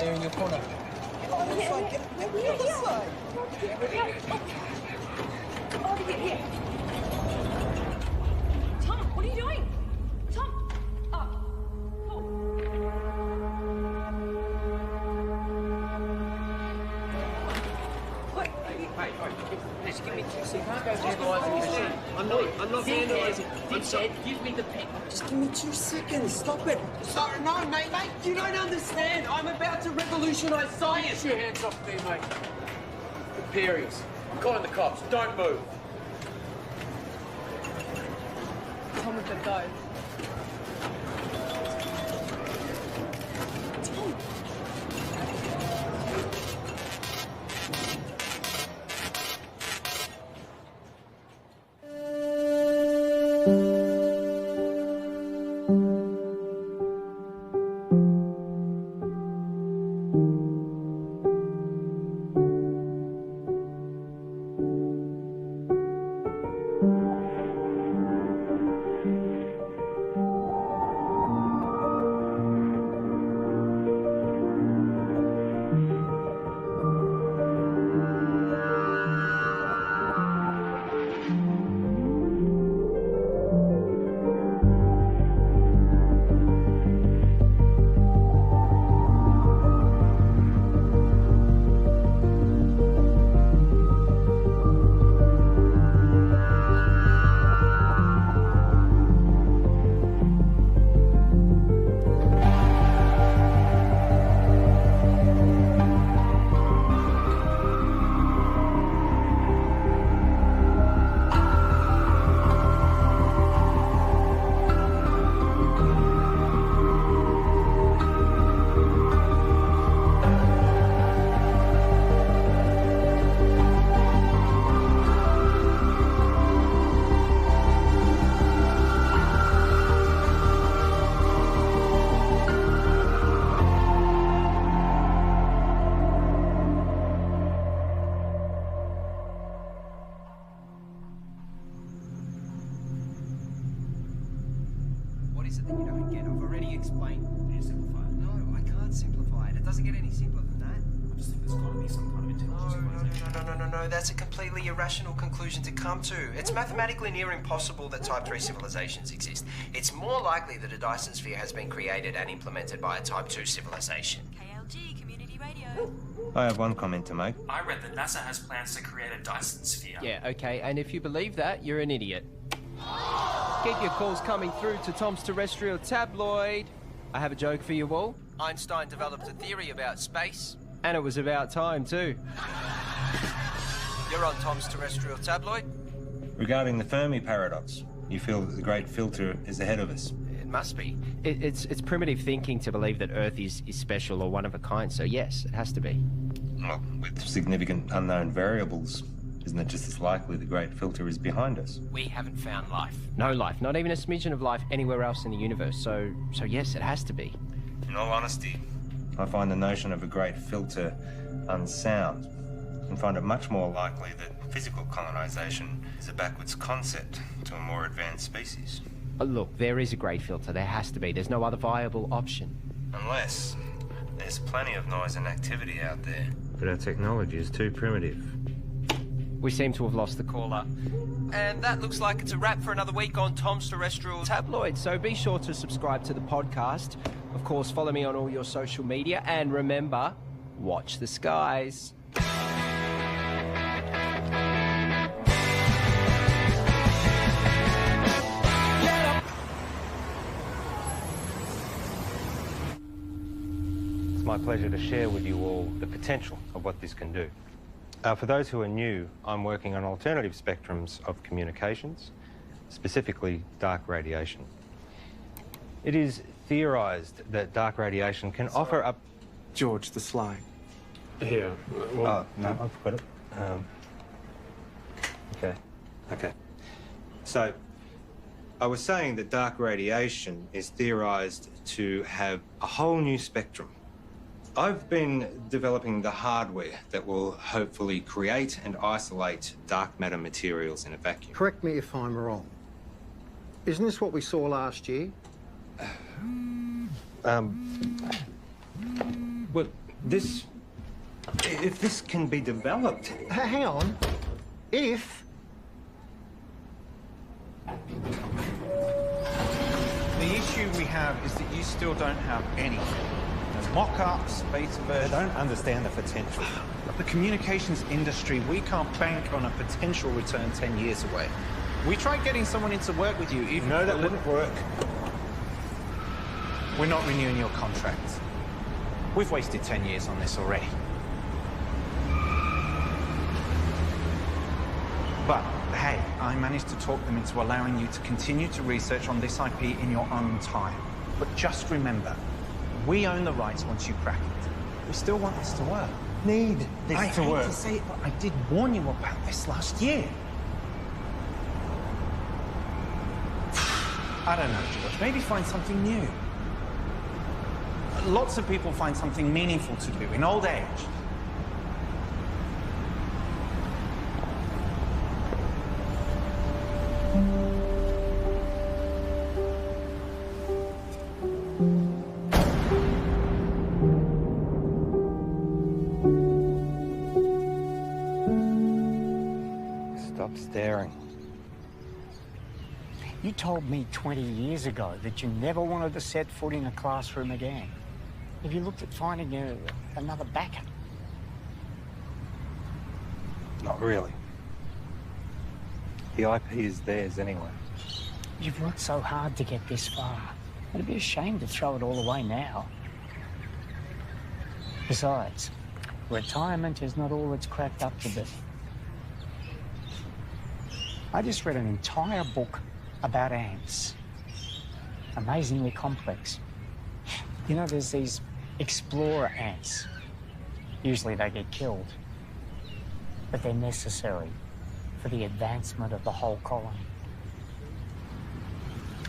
there in your corner. Oh, this side, get this side. Over here. Tom, what are you doing? Tom! Oh, cool. What? Hey, just give me 2 seconds. Can't go vandalising the machine. I'm not vandalising. I'm sorry. Give me the pen. Just give me 2 seconds. Stop it. Sorry, no, mate. You don't understand. I'm about to revolutionise science. Get your hands off me, mate. Imperials. I'm calling the cops. Don't move. Tom, we've got to go. Tom! What is it that you don't get? I've already explained. Can you simplify it? No, I can't simplify it. It doesn't get any simpler than that. I just think there's got to be some kind of intelligence civilization. No. That's a completely irrational conclusion to come to. It's mathematically near impossible that Type 3 civilizations exist. It's more likely that a Dyson sphere has been created and implemented by a Type 2 civilization. KLG, Community Radio. I have one comment to make. I read that NASA has plans to create a Dyson sphere. Yeah, okay, and if you believe that, you're an idiot. Keep your calls coming through to Tom's Terrestrial Tabloid. I have a joke for you all. Einstein developed a theory about space. And it was about time, too. You're on Tom's Terrestrial Tabloid? Regarding the Fermi paradox, you feel that the great filter is ahead of us. It must be. It's primitive thinking to believe that Earth is special or one of a kind, so yes, it has to be. Well, with significant unknown variables, isn't it just as likely the great filter is behind us? We haven't found life. No life, not even a smidgen of life anywhere else in the universe, so yes, it has to be. In all honesty, I find the notion of a great filter unsound and find it much more likely that physical colonization is a backwards concept to a more advanced species. Look, there is a great filter. There has to be. There's no other viable option. Unless there's plenty of noise and activity out there. But our technology is too primitive. We seem to have lost the caller. And that looks like it's a wrap for another week on Tom's Terrestrial Tabloid, so be sure to subscribe to the podcast. Of course, follow me on all your social media, and remember, watch the skies. It's my pleasure to share with you all the potential of what this can do. For those who are new, I'm working on alternative spectrums of communications, specifically dark radiation. It is theorised that dark radiation can offer up... George the Sly. Here. Oh, no, I've got it. Okay. So, I was saying that dark radiation is theorised to have a whole new spectrum. I've been developing the hardware that will hopefully create and isolate dark matter materials in a vacuum. Correct me if I'm wrong. Isn't this what we saw last year? Well, If this can be developed... Hang on. If... The issue we have is that you still don't have anything. No mock-ups, beta versions. I don't understand the potential. The communications industry, we can't bank on a potential return 10 years away. We tried getting someone in to work with you, even... No, that wouldn't work. We're not renewing your contract. We've wasted 10 years on this already. But, hey, I managed to talk them into allowing you to continue to research on this IP in your own time. But just remember, we own the rights once you crack it. We still want this to work. Need this I to hate work. to say it, but I did warn you about this last year. I don't know, George. Maybe find something new. Lots of people find something meaningful to do in old age. Stop staring. You told me 20 years ago that you never wanted to set foot in a classroom again. Have you looked at finding another backup? Not really. The IP is theirs anyway. You've worked so hard to get this far. It'd be a shame to throw it all away now. Besides, retirement is not all it's cracked up to be. I just read an entire book about ants. Amazingly complex. You know, there's these explorer ants. Usually they get killed, but they're necessary for the advancement of the whole colony.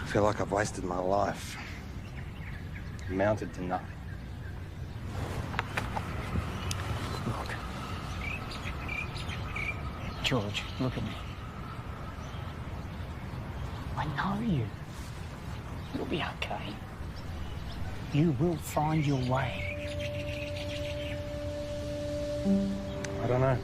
I feel like I've wasted my life. Amounted to nothing. Look. George, look at me. I know you. You'll be okay. You will find your way. I don't know.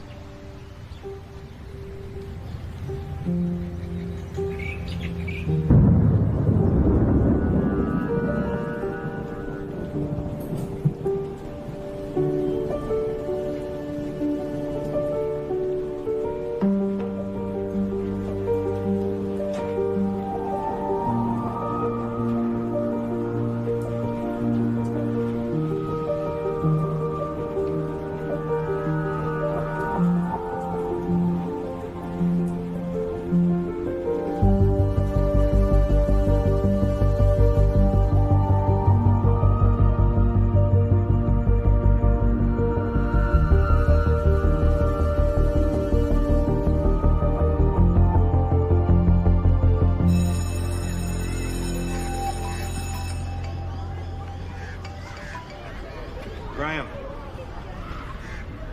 Graham,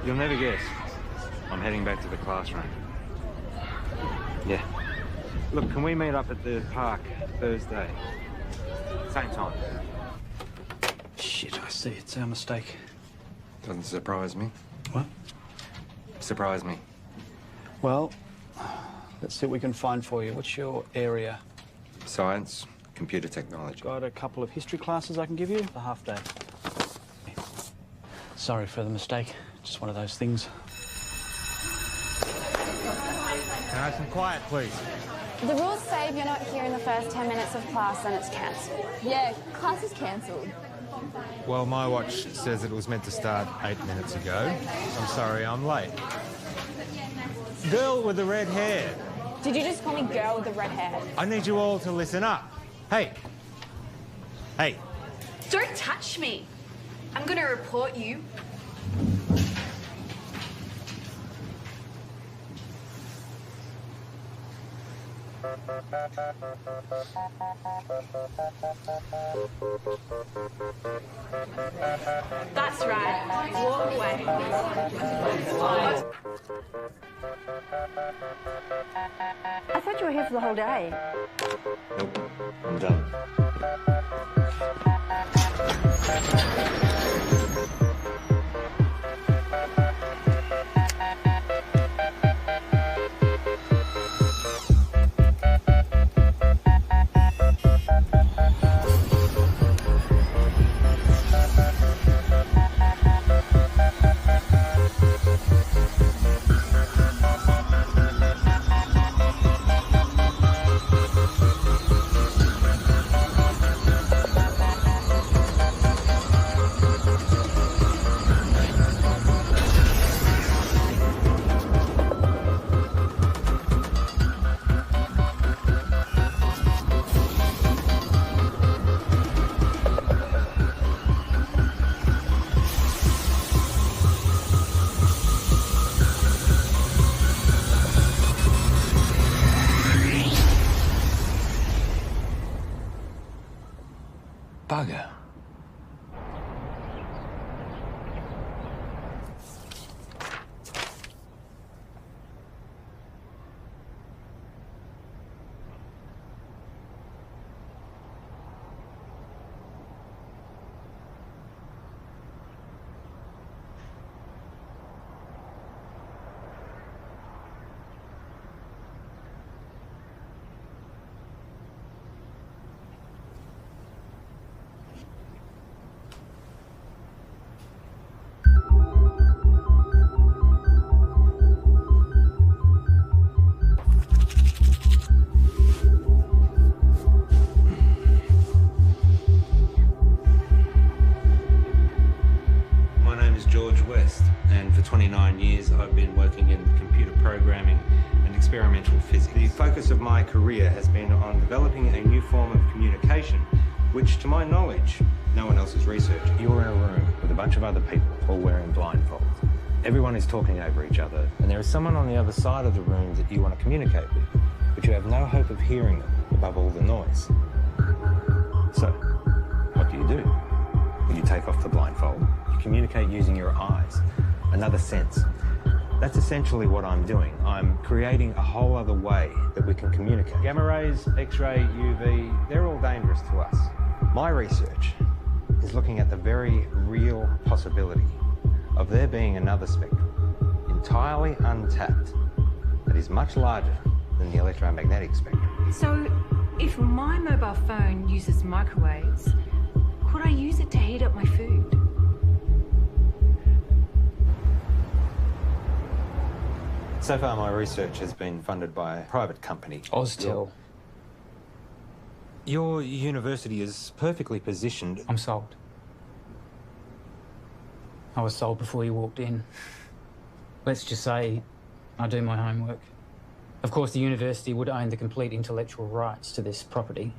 you'll never guess. I'm heading back to the classroom. Yeah. Look, can we meet up at the park Thursday? Same time. Shit, I see. It's our mistake. Doesn't surprise me. What? Surprise me. Well, let's see what we can find for you. What's your area? Science, computer technology. Got a couple of history classes I can give you. A half day. Sorry for the mistake. Just one of those things. Can I have some quiet, please? The rules say if you're not here in the first 10 minutes of class, then it's cancelled. Yeah, class is cancelled. Well, my watch says it was meant to start 8 minutes ago. I'm sorry, I'm late. Girl with the red hair. Did you just call me girl with the red hair? I need you all to listen up. Hey. Hey. Don't touch me. I'm gonna report you. That's right. Walk away. I thought you were here for the whole day. Nope, I'm done. 29 years, I've been working in computer programming and experimental physics. The focus of my career has been on developing a new form of communication, which, to my knowledge, no one else has researched. You're in a room with a bunch of other people, all wearing blindfolds. Everyone is talking over each other, and there is someone on the other side of the room that you want to communicate with, but you have no hope of hearing them above all the noise. So, what do? When you take off the blindfold, you communicate using your eyes, another sense. That's essentially what I'm doing. I'm creating a whole other way that we can communicate. Gamma rays, X-ray, UV, they're all dangerous to us. My research is looking at the very real possibility of there being another spectrum, entirely untapped, that is much larger than the electromagnetic spectrum. So, if my mobile phone uses microwaves, could I use it to heat up my food? So far, my research has been funded by a private company. Oztil. Your university is perfectly positioned. I'm sold. I was sold before you walked in. Let's just say I do my homework. Of course, the university would own the complete intellectual rights to this property.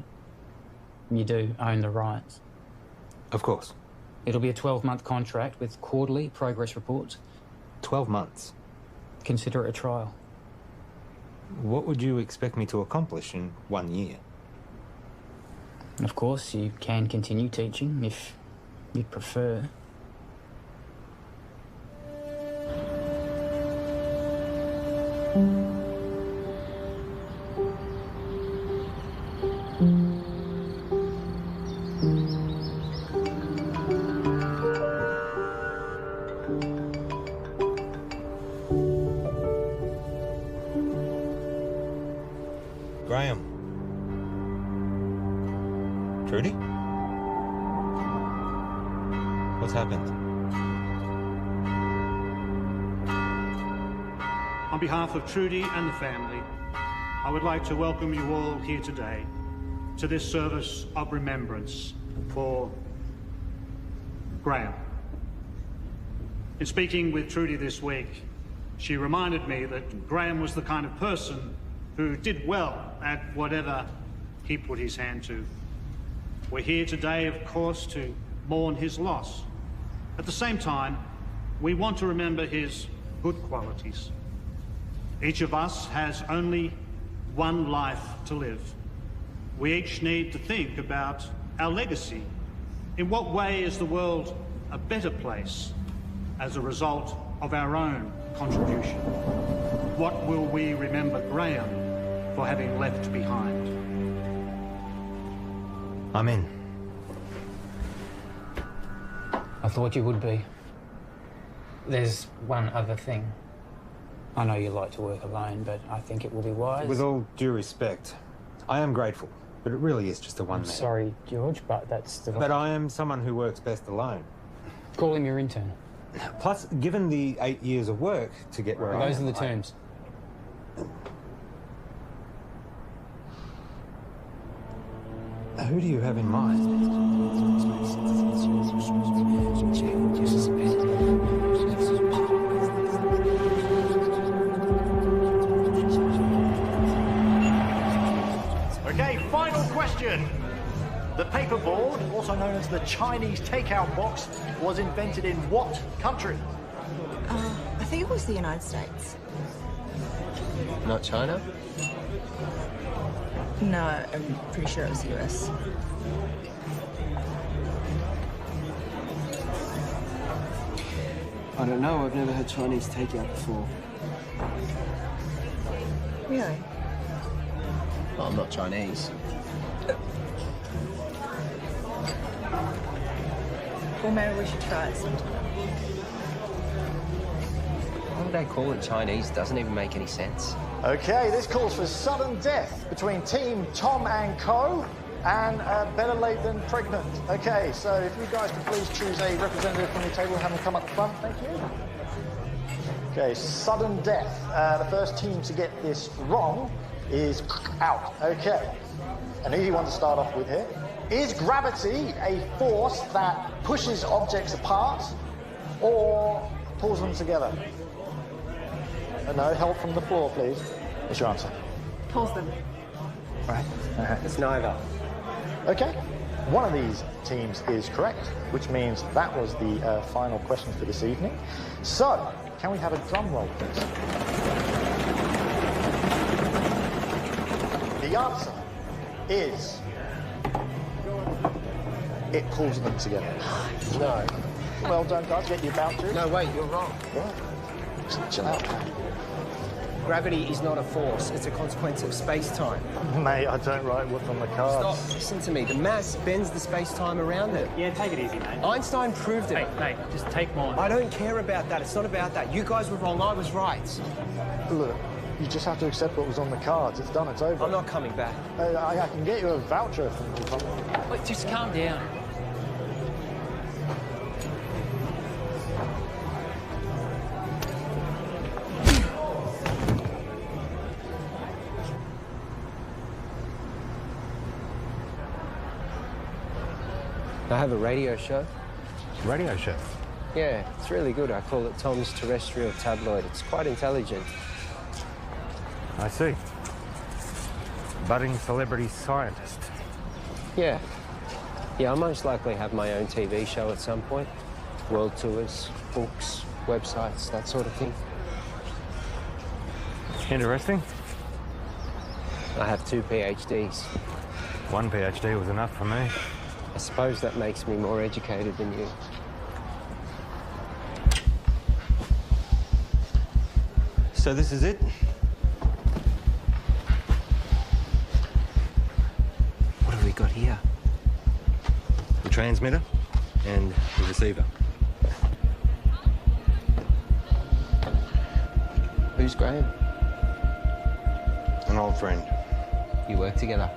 You do own the rights. Of course. It'll be a 12-month contract with quarterly progress reports. 12 months? Consider it a trial. What would you expect me to accomplish in 1 year? Of course, you can continue teaching if you prefer. Graham. Trudy? What's happened? On behalf of Trudy and the family, I would like to welcome you all here today to this service of remembrance for Graham. In speaking with Trudy this week, she reminded me that Graham was the kind of person who did well at whatever he put his hand to. We're here today, of course, to mourn his loss. At the same time, we want to remember his good qualities. Each of us has only one life to live. We each need to think about our legacy. In what way is the world a better place as a result of our own contribution? What will we remember Graham for having left behind? I'm in. I thought you would be. There's one other thing. I know you like to work alone, but I think it will be wise. With all due respect, I am grateful, but it really is just a one-man. Sorry, George, but that's the... But I am someone who works best alone. Call him your intern. Plus, given the 8 years of work to get where I am... Those are the terms. Who do you have in mind? Okay, final question. The paperboard, also known as the Chinese takeout box, was invented in what country? I think it was the United States. Not China? No, I'm pretty sure it was the US. I don't know. I've never had Chinese takeout before. Really? Well, I'm not Chinese. Well, maybe we should try it sometime. Why would they call it Chinese? Doesn't even make any sense. Okay, this calls for sudden death between Team Tom and Co. and better late than pregnant. Okay, so if you guys could please choose a representative from your table and have them come up the front, thank you. Okay, sudden death. The first team to get this wrong is out. Okay, an easy one to start off with here. Is gravity a force that pushes objects apart, or pulls them together? No, help from the floor, please. What's your answer? Pulls them. Right. It's neither. Okay. One of these teams is correct, which means that was the final question for this evening. So, can we have a drum roll, please? The answer is... it pulls them together. No. Well done, guys. Get your vouchers. No, wait, you're wrong. What? Just chill out, man. Gravity is not a force, it's a consequence of space-time. Mate, I don't write what's on the cards. Stop, listen to me. The mass bends the space-time around it. Yeah, take it easy, mate. Einstein proved it. Mate, just take mine. I don't care about that. It's not about that. You guys were wrong, I was right. Look, you just have to accept what was on the cards. It's done, it's over. I'm not coming back. I can get you a voucher from the company. Wait, just calm down. I have a radio show. Radio show? Yeah, it's really good. I call it Tom's Terrestrial Tabloid. It's quite intelligent. I see. Budding celebrity scientist. Yeah. Yeah, I'll most likely have my own TV show at some point. World tours, books, websites, that sort of thing. Interesting. I have 2 PhDs. One PhD was enough for me. I suppose that makes me more educated than you. So this is it? What have we got here? The transmitter and the receiver. Who's Graham? An old friend. You work together?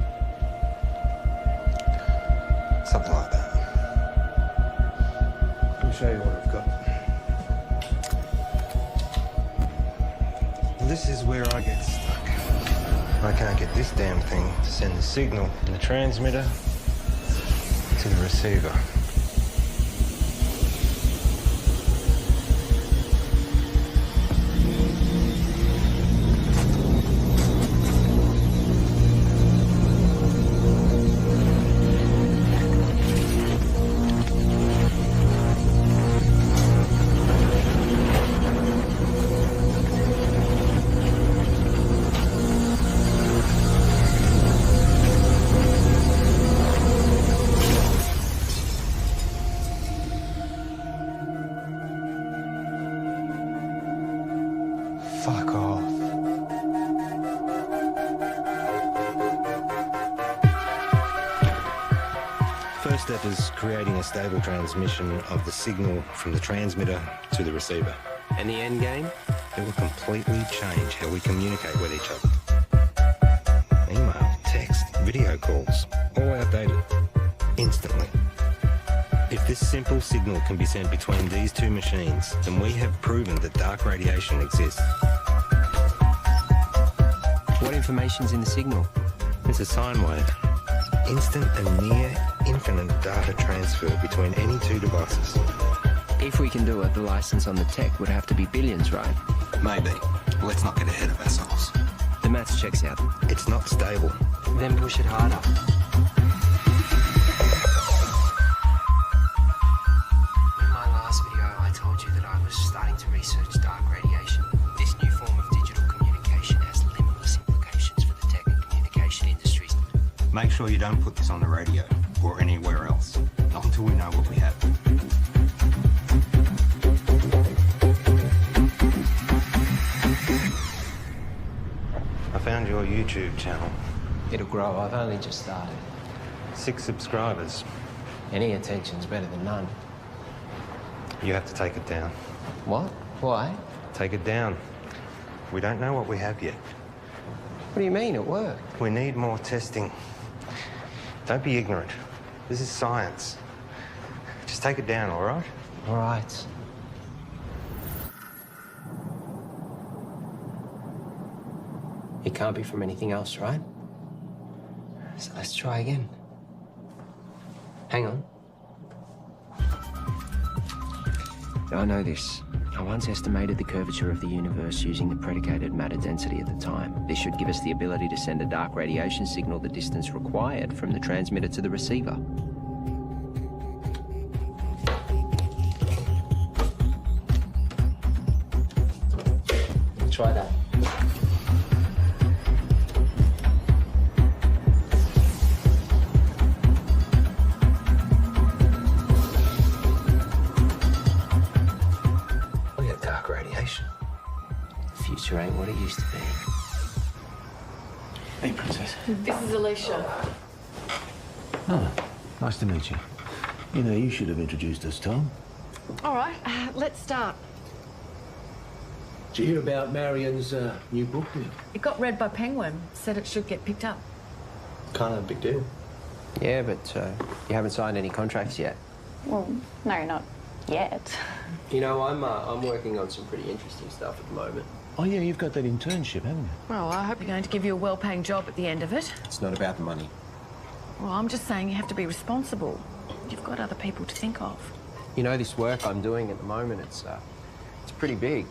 Something like that. Let me show you what I've got. This is where I get stuck. I can't get this damn thing to send the signal from the transmitter to the receiver. Fuck off. First step is creating a stable transmission of the signal from the transmitter to the receiver. And the end game? It will completely change how we communicate with each other. Email, text, video calls, all outdated. Instantly. If this simple signal can be sent between these two machines, then we have proven that dark radiation exists. What information's in the signal? It's a sine wave. Instant and near infinite data transfer between any two devices. If we can do it, the license on the tech would have to be billions, right? Maybe. Let's not get ahead of ourselves. The maths checks out. It's not stable. Then push it harder. In my last video, I told you that I was starting to research dark radiation. This new form of digital communication has limitless implications for the tech and communication industries. Make sure you don't put this on the radio or anywhere else. Not until we know what we have. I found your YouTube channel. It'll grow. I've only just started. 6 subscribers. Any attention's better than none. You have to take it down. What? Why? Take it down. We don't know what we have yet. What do you mean, at work? We need more testing. Don't be ignorant. This is science. Just take it down, all right? All right. It can't be from anything else, right? So let's try again. Hang on. I know this. I once estimated the curvature of the universe using the predicated matter density at the time. This should give us the ability to send a dark radiation signal the distance required from the transmitter to the receiver. Try that. Look at dark radiation. The future ain't what it used to be. Hey, Princess. This is Alicia. Oh, nice to meet you. You know, you should have introduced us, Tom. All right, let's start. Did you hear about Marion's new book deal? It got read by Penguin. Said it should get picked up. Kind of a big deal. Yeah, but you haven't signed any contracts yet. Well, no, not yet. You know, I'm working on some pretty interesting stuff at the moment. Oh, yeah, you've got that internship, haven't you? Well, I hope you're going to give you a well-paying job at the end of it. It's not about the money. Well, I'm just saying you have to be responsible. You've got other people to think of. You know, this work I'm doing at the moment, it's pretty big.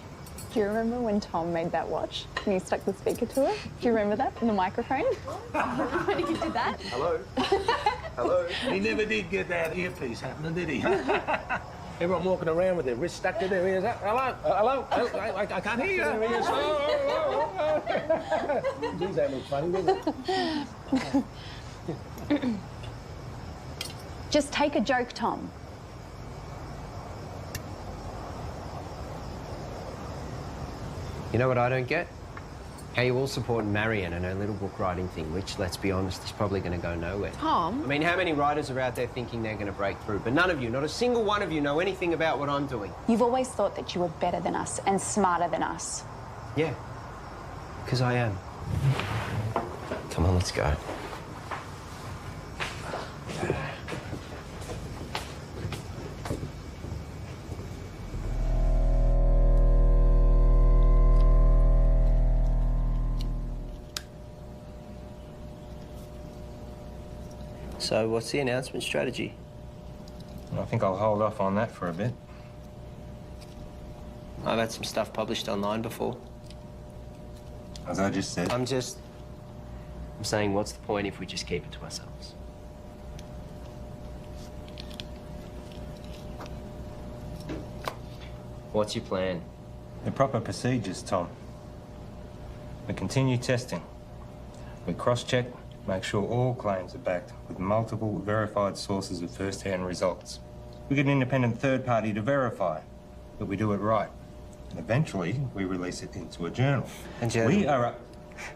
Do you remember when Tom made that watch and you stuck the speaker to it? Do you remember that in the microphone? When you did that? Hello? Hello? He never did get that earpiece happening, did he? Everyone walking around with their wrists stuck to their ears. Hello? Hello? I can't hear you. Geez, that looks funny, doesn't it? Just take a joke, Tom. You know what I don't get? How you all support Marion and her little book writing thing, which, let's be honest, is probably going to go nowhere. Tom? I mean, how many writers are out there thinking they're going to break through? But none of you, not a single one of you, know anything about what I'm doing. You've always thought that you were better than us and smarter than us. Yeah, because I am. Come on, let's go. So, what's the announcement strategy? I think I'll hold off on that for a bit. I've had some stuff published online before. As I just said. I'm saying, what's the point if we just keep it to ourselves? What's your plan? The proper procedures, Tom. We continue testing. We cross-check, make sure all claims are backed with multiple verified sources of first-hand results. We get an independent third party to verify that we do it right. And eventually, we release it into a journal. And journal? We are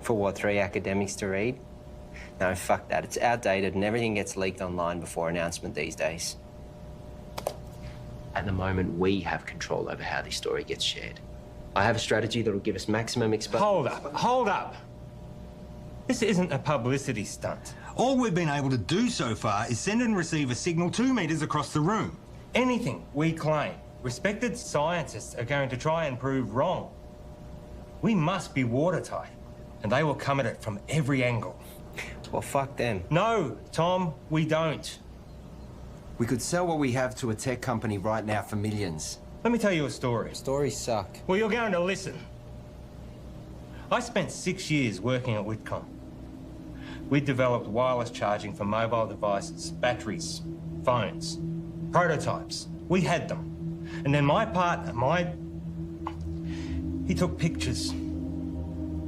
For what, 3 academics to read? No, fuck that. It's outdated and everything gets leaked online before announcement these days. At the moment, we have control over how this story gets shared. I have a strategy that will give us maximum exposure. Hold up. This isn't a publicity stunt. All we've been able to do so far is send and receive a signal 2 meters across the room. Anything we claim, respected scientists are going to try and prove wrong. We must be watertight, and they will come at it from every angle. Well, fuck them. No, Tom, we don't. We could sell what we have to a tech company right now for millions. Let me tell you a story. Stories suck. Well, you're going to listen. I spent 6 years working at Whitcomb. We developed wireless charging for mobile devices, batteries, phones, prototypes. We had them. And then my partner, he took pictures.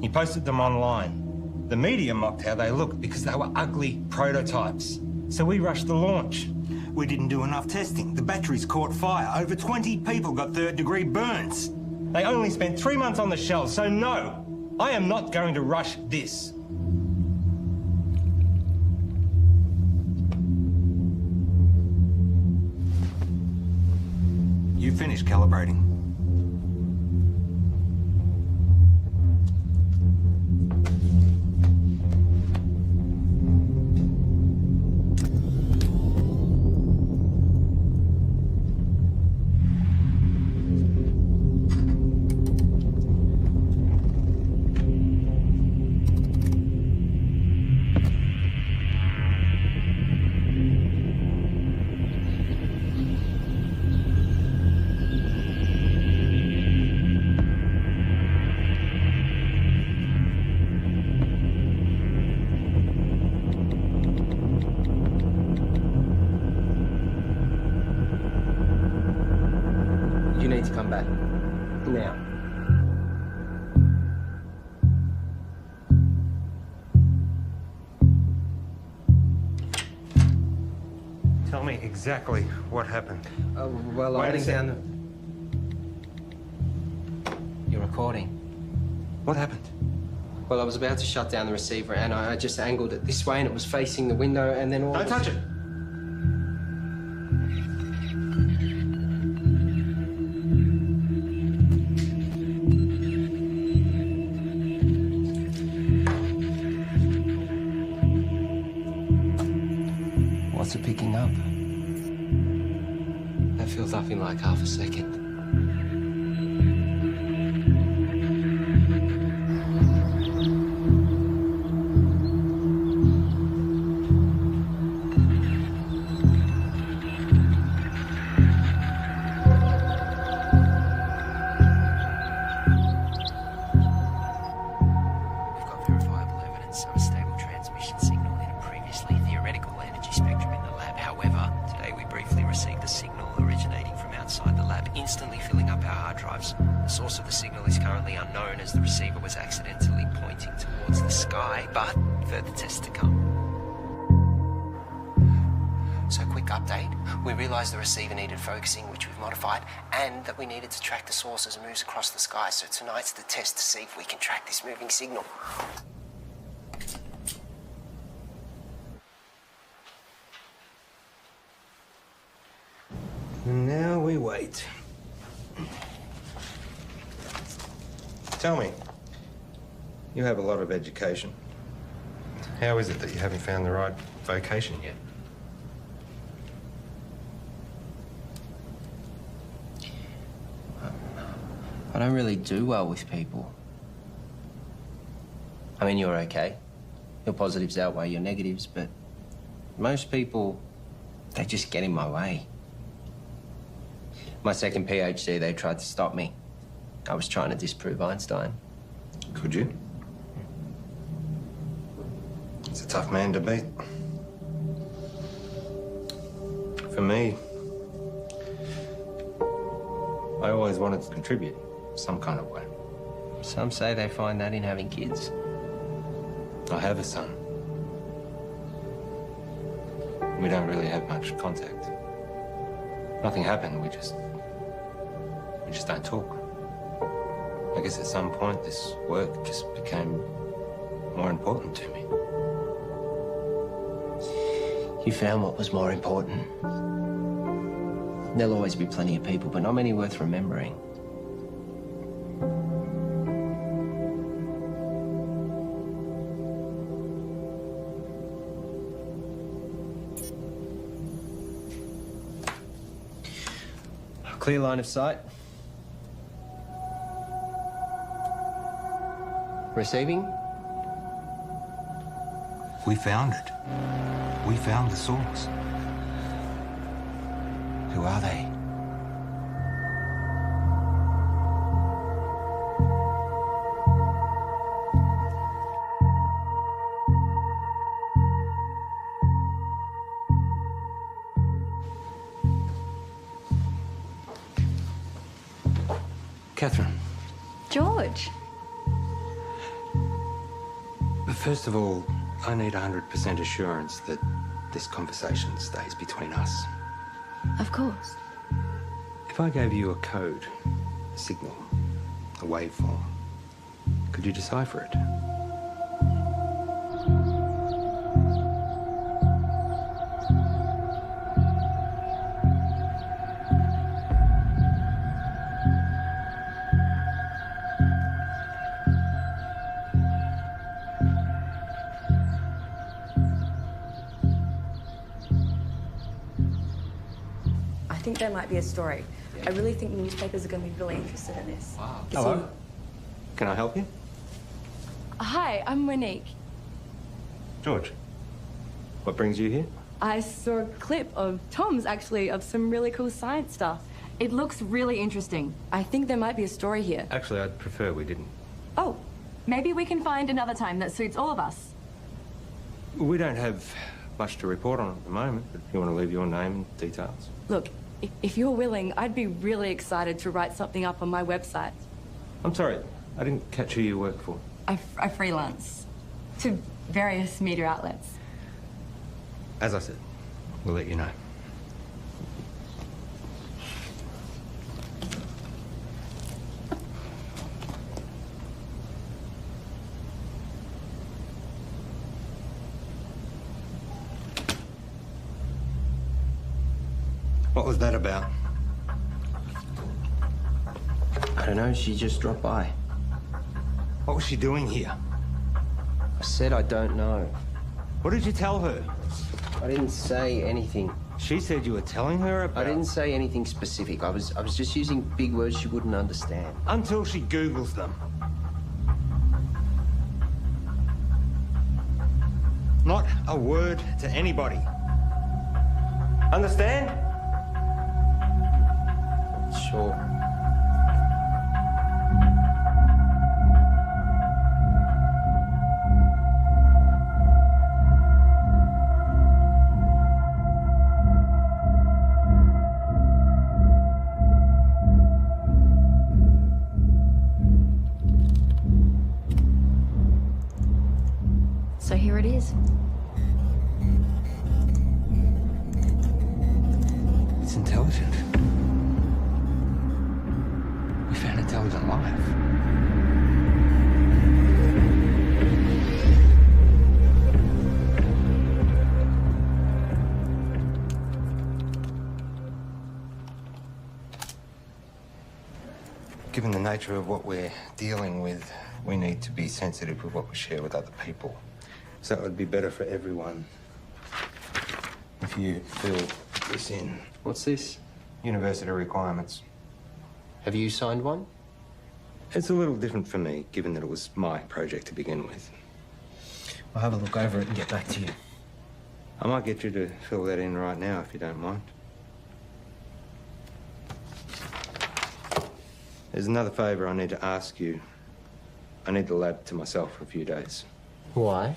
He posted them online. The media mocked how they looked because they were ugly prototypes. So we rushed the launch. We didn't do enough testing. The batteries caught fire. Over 20 people got third-degree burns. They only spent 3 months on the shelves, so no, I am not going to rush this. You finished calibrating. need to come back. Now. Tell me exactly what happened. Well, I went down You're recording. What happened? Well, I was about to shut down the receiver and I just angled it this way and it was facing the window and then all... Don't touch it! What's it picking up? That feels nothing like half a second. The receiver needed focusing, which we've modified, and that we needed to track the source as it moves across the sky. So tonight's the test to see if we can track this moving signal. And now we wait. Tell me, you have a lot of education. How is it that you haven't found the right vocation yet? I don't really do well with people. I mean, you're okay. Your positives outweigh your negatives, but most people, they just get in my way. My second PhD, they tried to stop me. I was trying to disprove Einstein. Could you? It's a tough man to beat. For me, I always wanted to contribute some kind of way. Some say they find that in having kids. I have a son. We don't really have much contact. Nothing happened, we just don't talk. I guess at some point this work just became more important to me. You found what was more important. There'll always be plenty of people, but not many worth remembering. Clear line of sight. Receiving? We found it. We found the source. Who are they? Catherine. George. But first of all, I need 100% assurance that this conversation stays between us. Of course. If I gave you a code, a signal, a waveform, could you decipher it? I think there might be a story. I really think newspapers are going to be really interested in this. Wow. It's Hello. Can I help you? Hi, I'm Monique. George. What brings you here? I saw a clip of Tom's, actually, of some really cool science stuff. It looks really interesting. I think there might be a story here. Actually, I'd prefer we didn't. Oh, maybe we can find another time that suits all of us. We don't have much to report on at the moment, but if you want to leave your name and details. Look, If you're willing, I'd be really excited to write something up on my website. I'm sorry, I didn't catch who you work for. I freelance to various media outlets. As I said, we'll let you know. What was that about? I don't know, she just dropped by. What was she doing here? I said I don't know. What did you tell her? I didn't say anything. She said you were telling her about... I didn't say anything specific. I was just using big words she wouldn't understand. Until she Googles them. Not a word to anybody. Understand? Sure. So here it is. It's intelligent. We found intelligent life. Given the nature of what we're dealing with, we need to be sensitive with what we share with other people. So it would be better for everyone if you fill this in. What's this? University requirements. Have you signed one? It's a little different for me, given that it was my project to begin with. I'll have a look over it and get back to you. I might get you to fill that in right now, if you don't mind. There's another favour I need to ask you. I need the lab to myself for a few days. Why?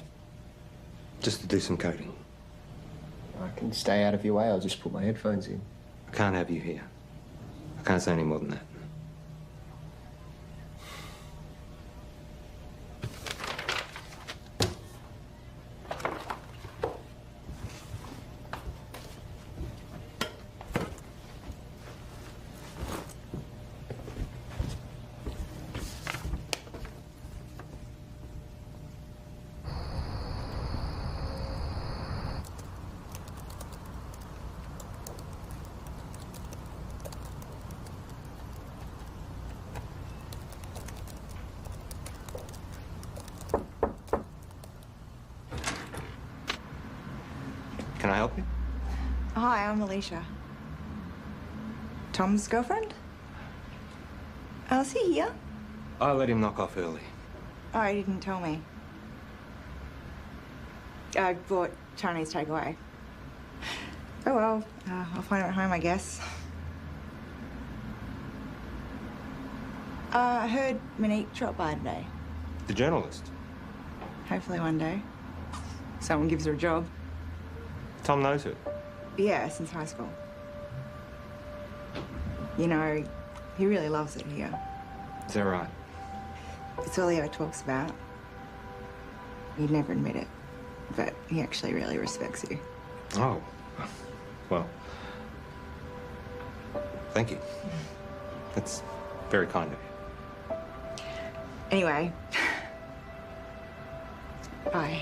Just to do some coding. I can stay out of your way. I'll just put my headphones in. I can't have you here. I can't say any more than that. Can I help you? Hi, I'm Alicia. Tom's girlfriend? Oh, is he here? I let him knock off early. Oh, he didn't tell me. I bought Chinese takeaway. Oh well, I'll find him at home, I guess. I heard Monique dropped by today. The journalist. Hopefully one day. Someone gives her a job. Tom knows her. Yeah, since high school. You know, he really loves it here. Is that right? It's all he ever talks about. He'd never admit it, but he actually really respects you. Oh. Well. Thank you. That's very kind of you. Anyway. Bye.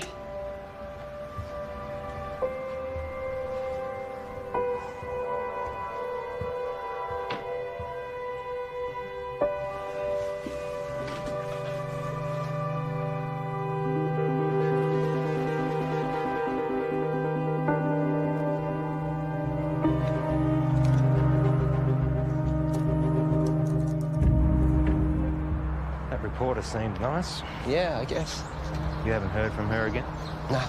Reporter seemed nice. Yeah, I guess. You haven't heard from her again? No.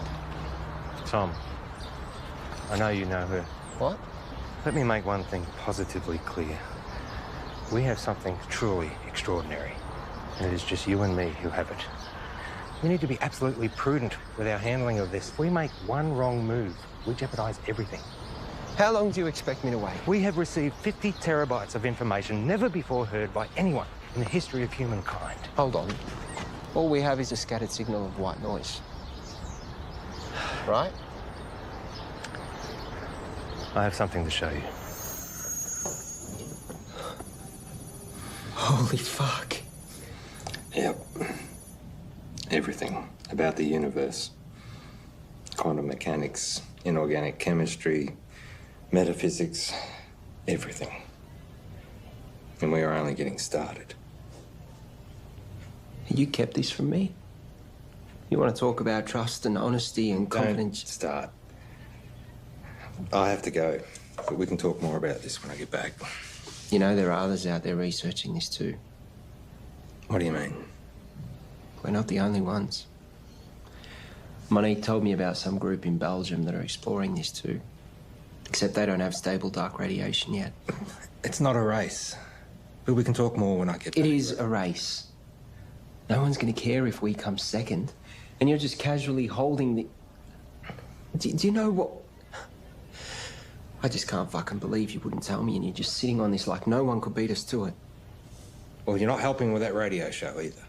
Tom, I know you know her. What? Let me make one thing positively clear. We have something truly extraordinary, and it is just you and me who have it. We need to be absolutely prudent with our handling of this. If we make one wrong move, we jeopardize everything. How long do you expect me to wait? We have received 50 terabytes of information never before heard by anyone in the history of humankind. Hold on. All we have is a scattered signal of white noise. Right? I have something to show you. Holy fuck. Yep. Everything about the universe. Quantum mechanics, inorganic chemistry, metaphysics, everything. And we are only getting started. You kept this from me? You want to talk about trust and honesty and confidence? Don't start. I have to go, but we can talk more about this when I get back. You know, there are others out there researching this too. What do you mean? We're not the only ones. Monique told me about some group in Belgium that are exploring this too. Except they don't have stable dark radiation yet. It's not a race. But we can talk more when I get back. It is a race. No one's going to care if we come second. And you're just casually holding the... Do you know what... I just can't fucking believe you wouldn't tell me and you're just sitting on this like no one could beat us to it. Well, you're not helping with that radio show either.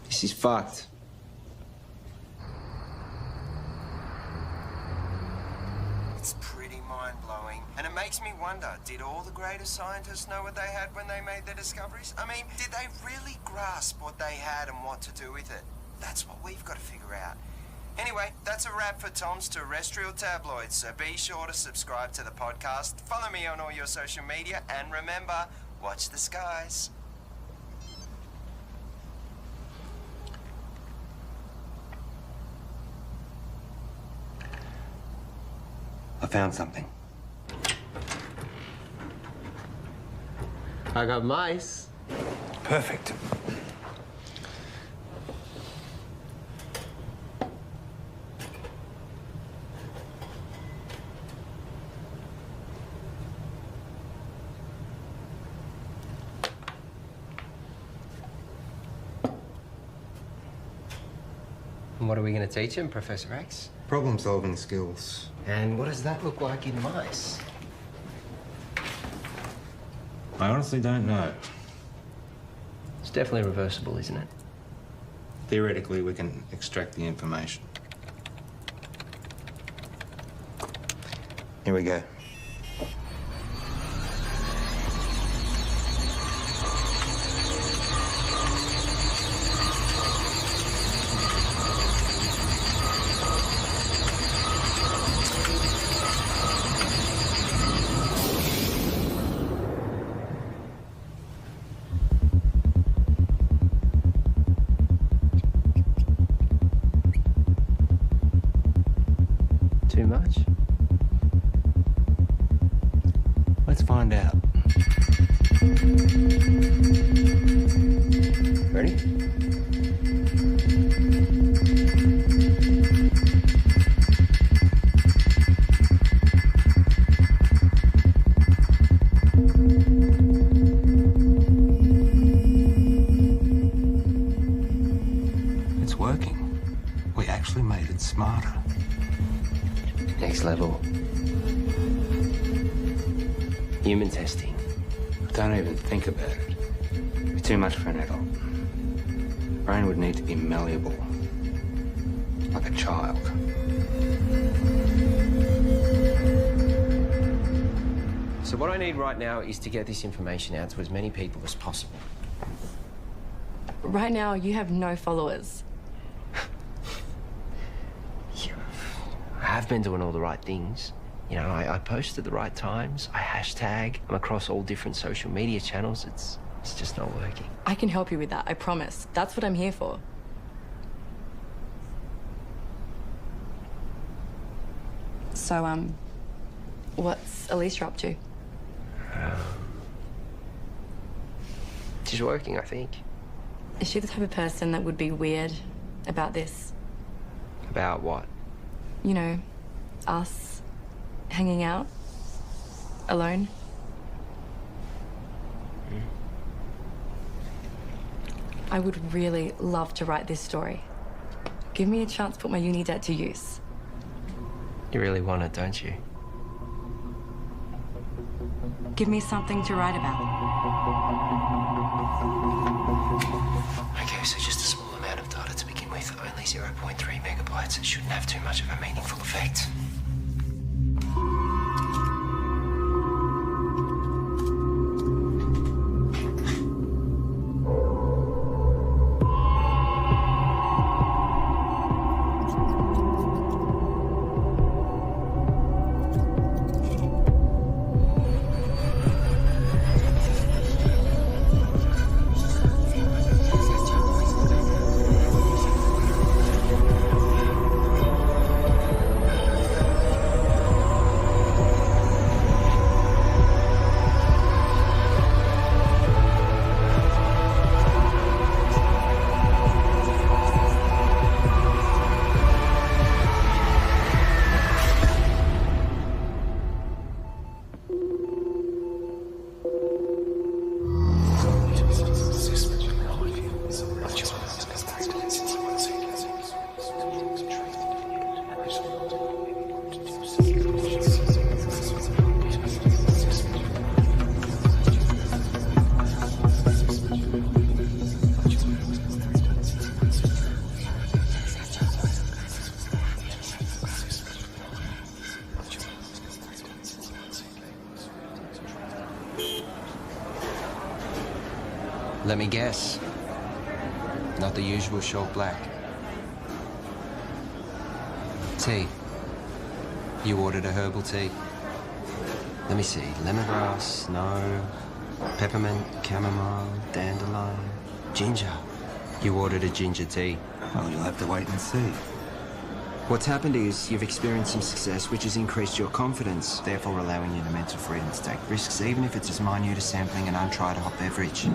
This is fucked. It's pretty mind-blowing. And it makes me wonder, did all the greatest scientists know what they had when they made their discoveries? I mean, did they really grasp what they had and what to do with it? That's what we've got to figure out. Anyway, that's a wrap for Tom's Terrestrial Tabloids, so be sure to subscribe to the podcast, follow me on all your social media, and remember, watch the skies. I found something. I got mice. Perfect. And what are we going to teach him, Professor X? Problem-solving skills. And what does that look like in mice? I honestly don't know. It's definitely reversible, isn't it? Theoretically, we can extract the information. Here we go. Too much? Let's find out. Ready? It's working. We actually made it smarter. Next level. Human testing. Don't even think about it. It'd be too much for an adult. Brain would need to be malleable. Like a child. So what I need right now is to get this information out to as many people as possible. Right now, you have no followers. I have been doing all the right things. You know, I post at the right times. I hashtag. I'm across all different social media channels. It's just not working. I can help you with that, I promise. That's what I'm here for. So, what's Alicia up to? She's working, I think. Is she the type of person that would be weird about this? About what? You know, us hanging out alone. I would really love to write this story. Give me a chance to put my uni debt to use. You really want it, don't you? Give me something to write about. Okay, so just a small amount of data to begin with. Only 0.3 megabytes. It shouldn't have too much of a meaningful effect. Let me guess. Not the usual short black. Tea. You ordered a herbal tea. Let me see. Lemongrass, no. Peppermint, chamomile, dandelion, ginger. You ordered a ginger tea. Well, you'll have to wait and see. What's happened is you've experienced some success, which has increased your confidence, therefore allowing you the mental freedom to take risks, even if it's as minute as sampling an untried hot beverage.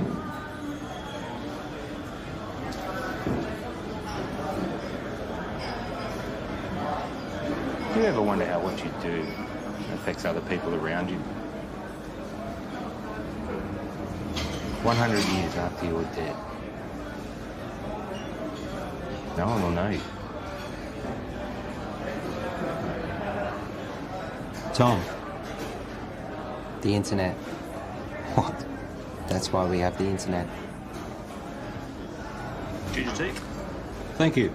Do you ever wonder how what you do affects other people around you? 100 years after you're dead, no one will know you. Tom. The internet. What? That's why we have the internet. Ginger tea? Thank you.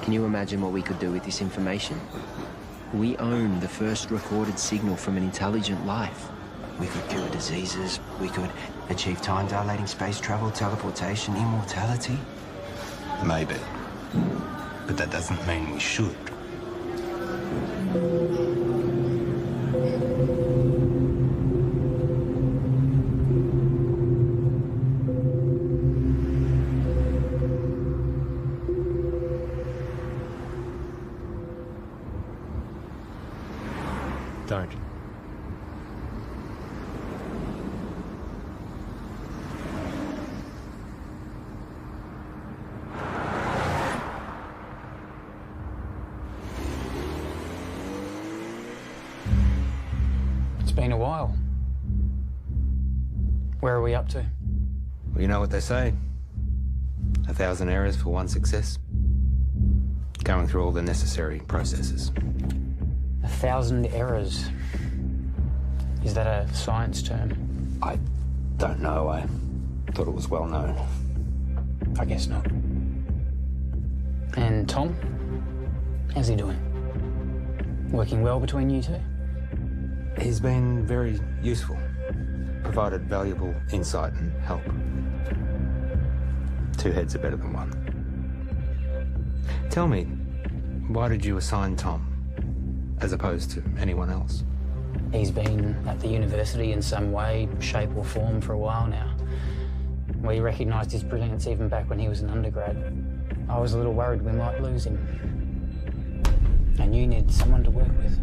Can you imagine what we could do with this information? We own the first recorded signal from an intelligent life. We could cure diseases, we could achieve time-dilating space travel, teleportation, immortality. Maybe. But that doesn't mean we should. Don't. It's been a while. Where are we up to? Well, you know what they say. 1,000 errors for one success. Going through all the necessary processes. 1,000 errors. Is that a science term? I don't know. I thought it was well known. I guess not. And Tom? How's he doing? Working well between you two? He's been very useful. Provided valuable insight and help. Two heads are better than one. Tell me, why did you assign Tom as opposed to anyone else? He's been at the university in some way, shape or form for a while now. We recognised his brilliance even back when he was an undergrad. I was a little worried we might lose him. And you needed someone to work with.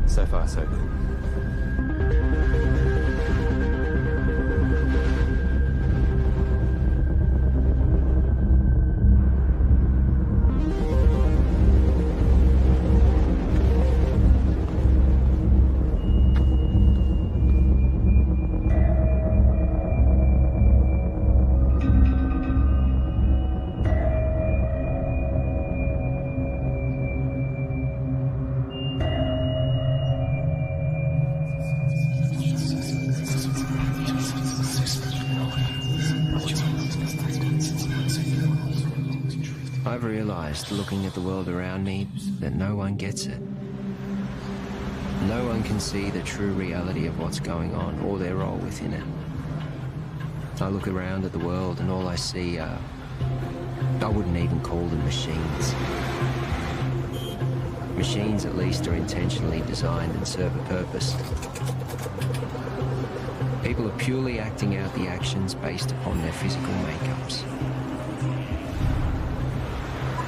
So far, so good. I've realized, looking at the world around me, that no one gets it. No one can see the true reality of what's going on or their role within it. I look around at the world and all I see are... I wouldn't even call them machines. Machines, at least, are intentionally designed and serve a purpose. People are purely acting out the actions based upon their physical makeups.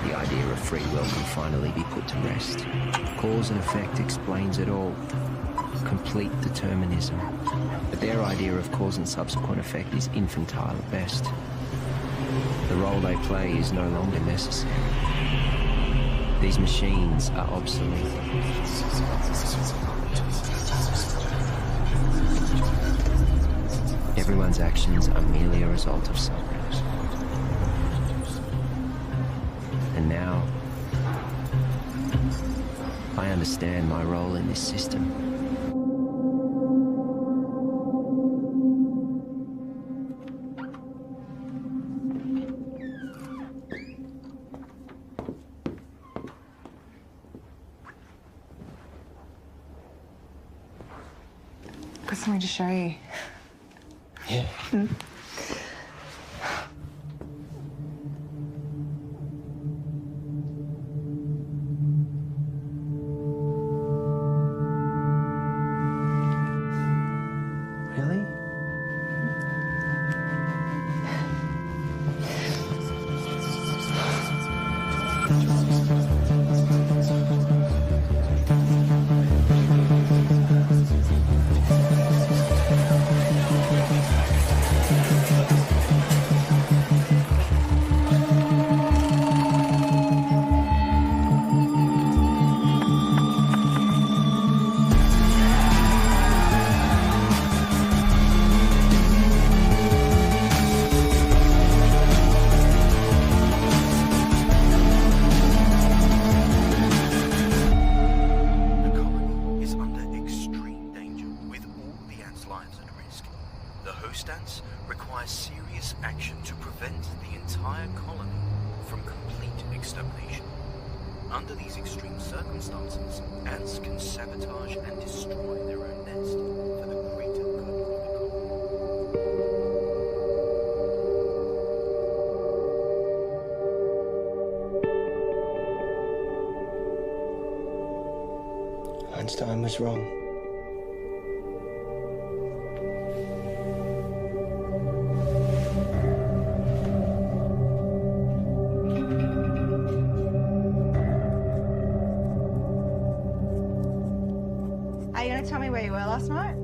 The idea of free will can finally be put to rest. Cause and effect explains it all. Complete determinism. But their idea of cause and subsequent effect is infantile at best. The role they play is no longer necessary. These machines are obsolete. Everyone's actions are merely a result of something. And now, I understand my role in this system. Got something to show you. Yeah. Really? Einstein was wrong. Are you going to tell me where you were last night?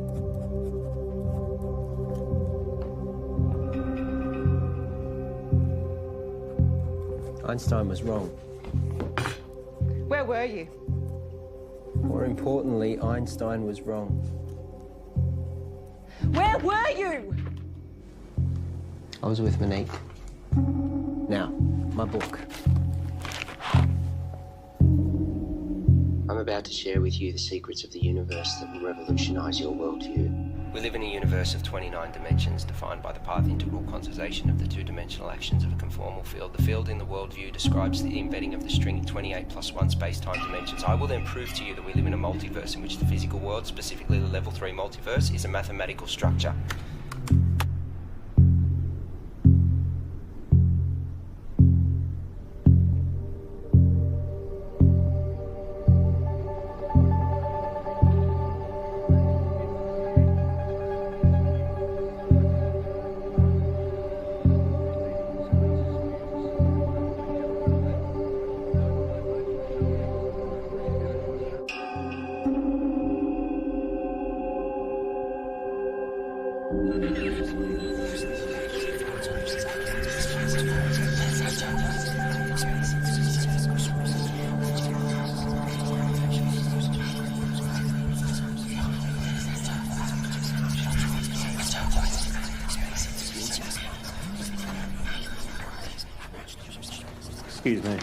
Einstein was wrong. Where were you? More importantly, Einstein was wrong. Where were you? I was with Monique. Now, my book. I'm about to share with you the secrets of the universe that will revolutionize your worldview. We live in a universe of 29 dimensions defined by the path integral quantization of the two-dimensional actions of a conformal field. The field in the worldview describes the embedding of the string in 28 plus 1 space-time dimensions. I will then prove to you that we live in a multiverse in which the physical world, specifically the level 3 multiverse, is a mathematical structure. Excuse me.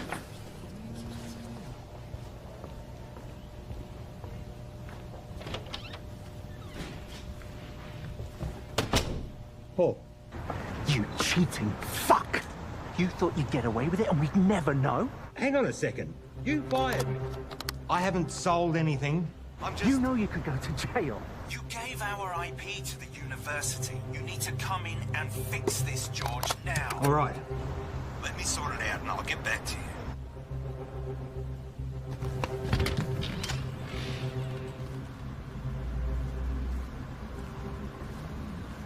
Paul. You cheating fuck! You thought you'd get away with it and we'd never know? Hang on a second. You fired me. I haven't sold anything. I'm just... You know you could go to jail. You gave our IP to the university. You need to come in and fix this, George, now. All right. Let me sort it out and I'll get back to you.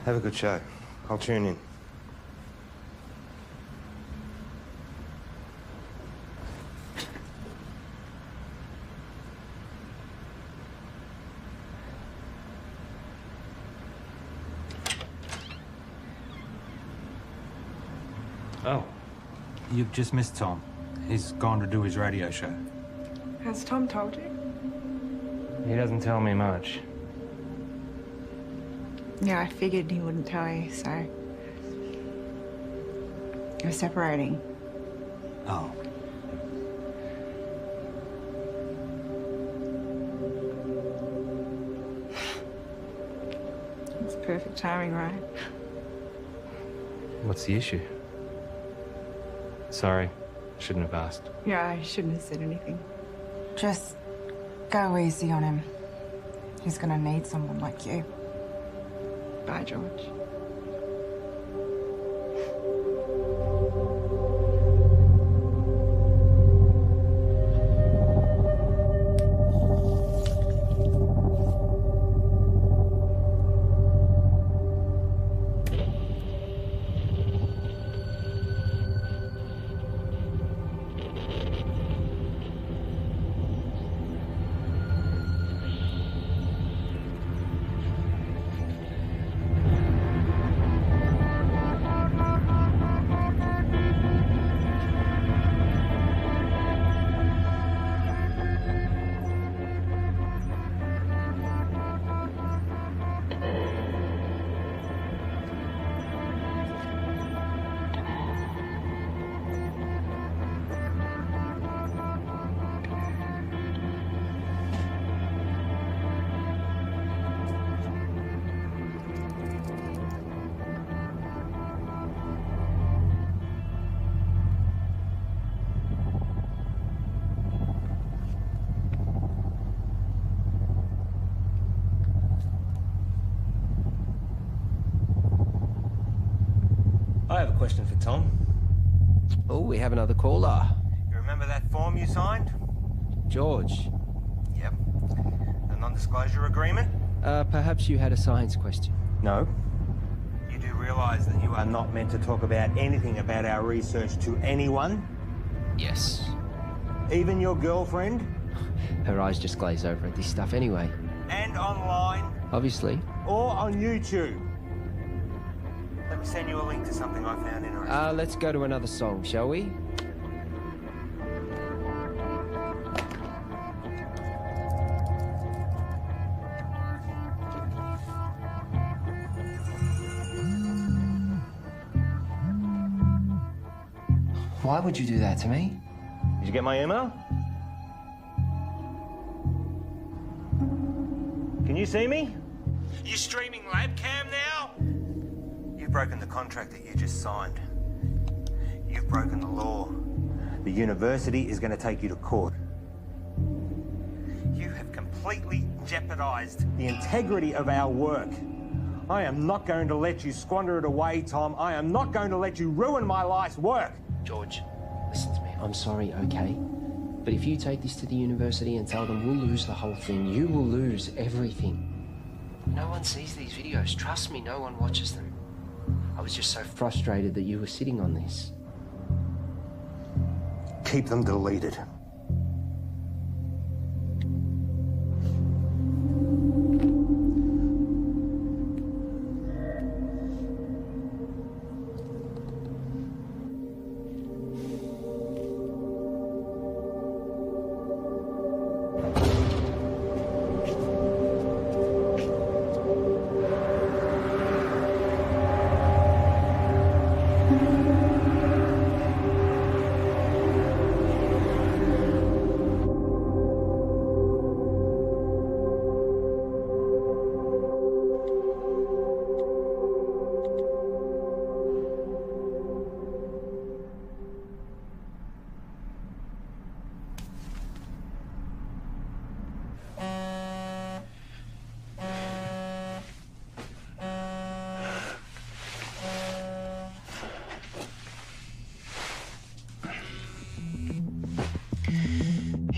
Have a good show. I'll tune in. Oh, you've just missed Tom. He's gone to do his radio show. Has Tom told you? He doesn't tell me much. Yeah, I figured he wouldn't tell you, so... We're separating. Oh. It's perfect timing, right? What's the issue? Sorry, shouldn't have asked. Yeah, I shouldn't have said anything. Just go easy on him. He's gonna need someone like you. Bye, George. I have a question for Tom. Oh, we have another caller. You remember that form you signed? George. Yep. The non-disclosure agreement? Perhaps you had a science question. No. You do realise that you are not meant to talk about anything about our research to anyone? Yes. Even your girlfriend? Her eyes just glaze over at this stuff anyway. And online? Obviously. Or on YouTube? Let me send you a link to something I found interesting. Let's go to another song, shall we? Why would you do that to me? Did you get my email? Can you see me? You streaming labcam now? You've broken the contract that you just signed. You've broken the law. The university is going to take you to court. You have completely jeopardized the integrity of our work. I am not going to let you squander it away, Tom. I am not going to let you ruin my life's work. George, listen to me. I'm sorry, okay? But if you take this to the university and tell them we'll lose the whole thing, you will lose everything. No one sees these videos. Trust me, no one watches them. I was just so frustrated that you were sitting on this. Keep them deleted.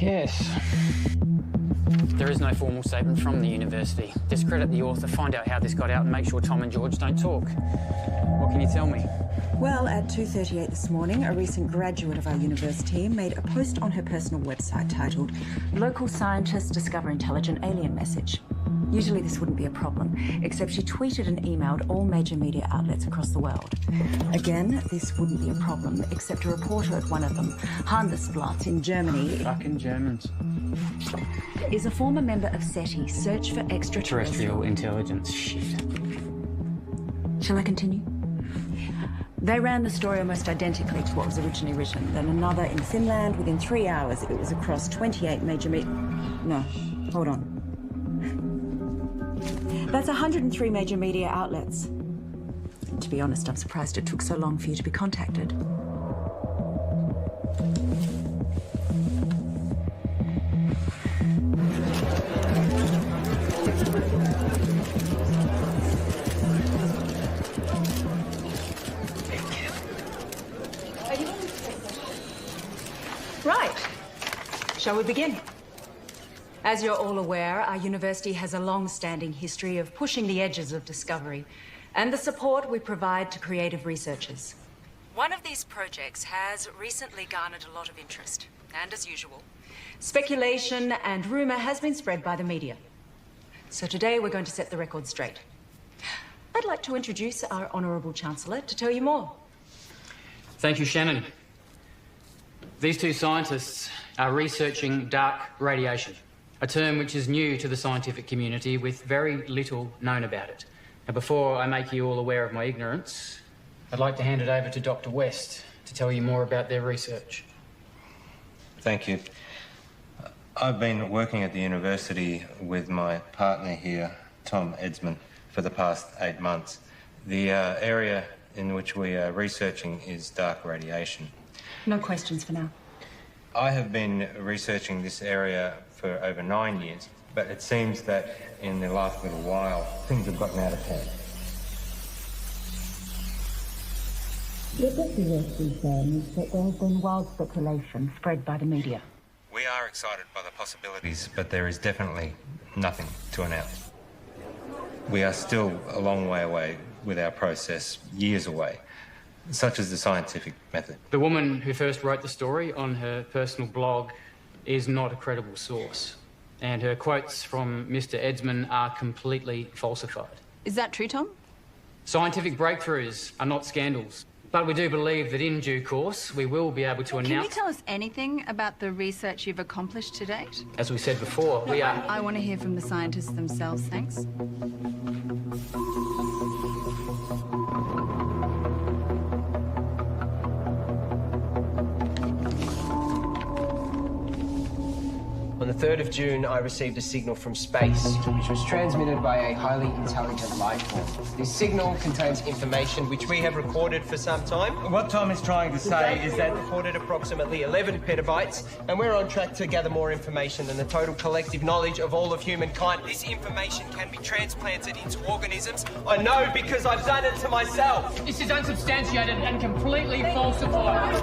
Yes. There is no formal statement from the university. Discredit the author, find out how this got out, and make sure Tom and George don't talk. What can you tell me? Well, at 2:38 this morning, a recent graduate of our university made a post on her personal website titled "Local Scientists Discover Intelligent Alien Message." Usually this wouldn't be a problem, except she tweeted and emailed all major media outlets across the world. Again, this wouldn't be a problem, except a reporter at one of them, Handelsblatt in Germany... Fucking Germans. ...is a former member of SETI, Search for Terrestrial Intelligence. Shit. Shall I continue? They ran the story almost identically to what was originally written. Then another in Finland. Within 3 hours, it was across 28 major No, hold on. That's 103 major media outlets. To be honest, I'm surprised it took so long for you to be contacted. Right. Shall we begin? As you're all aware, our university has a long-standing history of pushing the edges of discovery and the support we provide to creative researchers. One of these projects has recently garnered a lot of interest, and as usual, speculation and rumor has been spread by the media. So today we're going to set the record straight. I'd like to introduce our Honourable Chancellor to tell you more. Thank you, Shannon. These two scientists are researching dark radiation, a term which is new to the scientific community with very little known about it. Now, before I make you all aware of my ignorance, I'd like to hand it over to Dr. West to tell you more about their research. Thank you. I've been working at the university with my partner here, Tom Edsman, for the past 8 months. The area in which we are researching is dark radiation. No questions for now. I have been researching this area for over 9 years, but it seems that in the last little while, things have gotten out of hand. What Dr. West is saying is that there has been wild speculation spread by the media. We are excited by the possibilities, but there is definitely nothing to announce. We are still a long way away with our process, years away, such as the scientific method. The woman who first wrote the story on her personal blog is not a credible source, and her quotes from Mr. Edsman are completely falsified. Is that true, Tom? Scientific breakthroughs are not scandals, but we do believe that in due course we will be able to announce... Can you tell us anything about the research you've accomplished to date? As we said before, we are... I want to hear from the scientists themselves, thanks. On the 3rd of June, I received a signal from space, which was transmitted by a highly intelligent life form. This signal contains information which we have recorded for some time. What Tom is trying to say is that... recorded approximately 11 petabytes, and we're on track to gather more information than the total collective knowledge of all of humankind. This information can be transplanted into organisms. I know because I've done it to myself. This is unsubstantiated and completely falsified.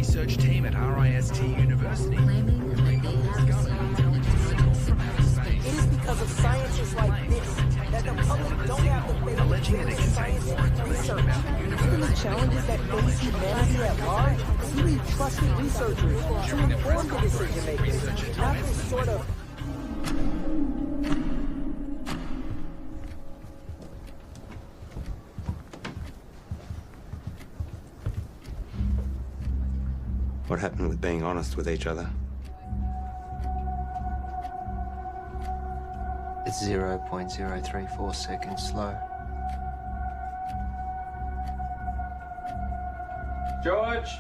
research team at RIST University. It is because of sciences like this that the public don't have the faith Alleging that it contains research. These challenges that face humanity at large, you need trusted researchers to inform the decision makers, not this sort of... What happened with being honest with each other? It's 0.034 seconds slow. George!